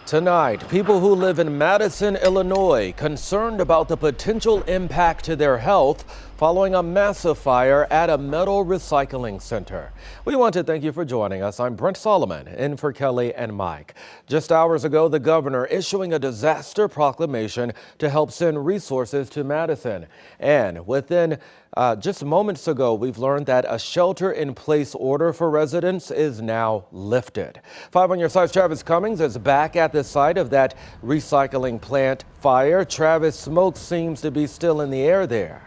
Tonight, people who live in Madison, Illinois, concerned about the potential impact to their health following a massive fire at a metal recycling center. We want to thank you for joining us. I'm Brent Solomon, in for Kelly and Mike. Just hours ago, the governor issuing a disaster proclamation to help send resources to Madison. And within just moments ago, we've learned that a shelter-in-place order for residents is now lifted. 5 on your side's Travis Cummings is back at the site of that recycling plant fire. Travis, smoke seems to be still in the air there.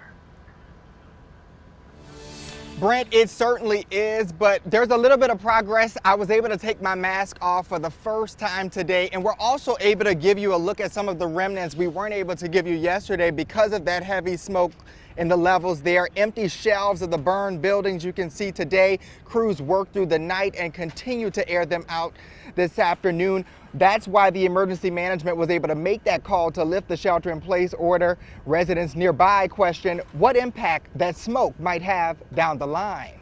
Brent, it certainly is, but there's a little bit of progress. I was able to take my mask off for the first time today, and we're also able to give you a look at some of the remnants we weren't able to give you yesterday because of that heavy smoke and the levels there. Empty shelves of the burned buildings you can see today. Crews worked through the night and continue to air them out this afternoon. That's why the emergency management was able to make that call to lift the shelter-in-place order. Residents nearby question what impact that smoke might have down the line.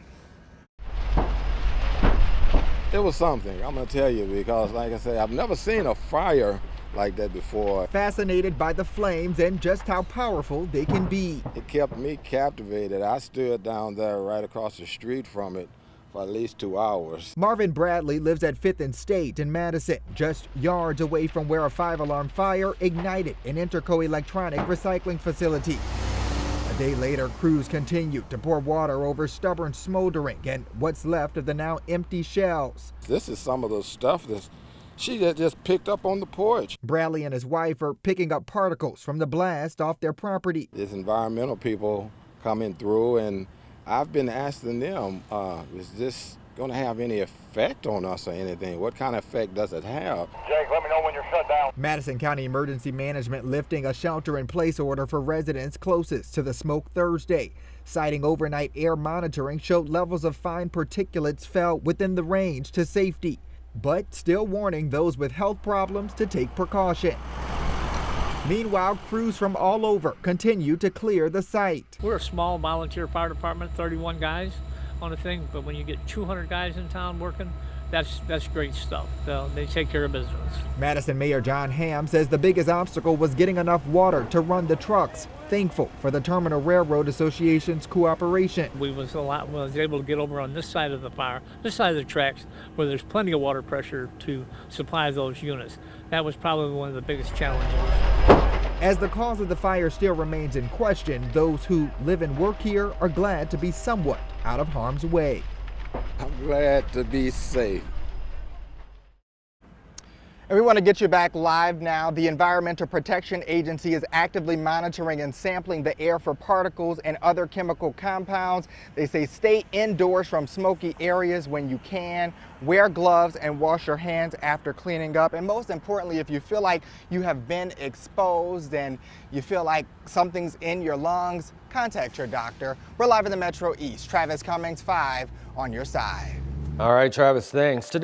It was something, I'm gonna tell you, because like I said, I've never seen a fire like that before. Fascinated by the flames and just how powerful they can be. It kept me captivated. I stood down there right across the street from it for at least 2 hours. Marvin Bradley lives at 5th and State in Madison, just yards away from where a 5-alarm fire ignited an Interco electronic recycling facility. A day later, crews continued to pour water over stubborn smoldering and what's left of the now empty shells. This is some of the stuff that she had just picked up on the porch. Bradley and his wife are picking up particles from the blast off their property. There's environmental people coming through, and I've been asking them, is this going to have any effect on us or anything? What kind of effect does it have? Jake, let me know when you're shut down. Madison County Emergency Management lifting a shelter-in-place order for residents closest to the smoke Thursday. Citing overnight air monitoring showed levels of fine particulates fell within the range to safety, but still warning those with health problems to take precaution. Meanwhile, crews from all over continue to clear the site. We're a small volunteer fire department, 31 guys on the thing, but when you get 200 guys in town working, that's great stuff. They take care of business. Madison Mayor John Hamm says the biggest obstacle was getting enough water to run the trucks. Thankful for the Terminal Railroad Association's cooperation. We was able to get over on this side of the fire, this side of the tracks, where there's plenty of water pressure to supply those units. That was probably one of the biggest challenges. As the cause of the fire still remains in question, those who live and work here are glad to be somewhat out of harm's way. I'm glad to be safe. And we want to get you back live now. The Environmental Protection Agency is actively monitoring and sampling the air for particles and other chemical compounds. They say stay indoors from smoky areas when you can, wear gloves and wash your hands after cleaning up. And most importantly, if you feel like you have been exposed and you feel like something's in your lungs, contact your doctor. We're live in the Metro East. Travis Cummings, 5 on your side. All right, Travis, thanks. Today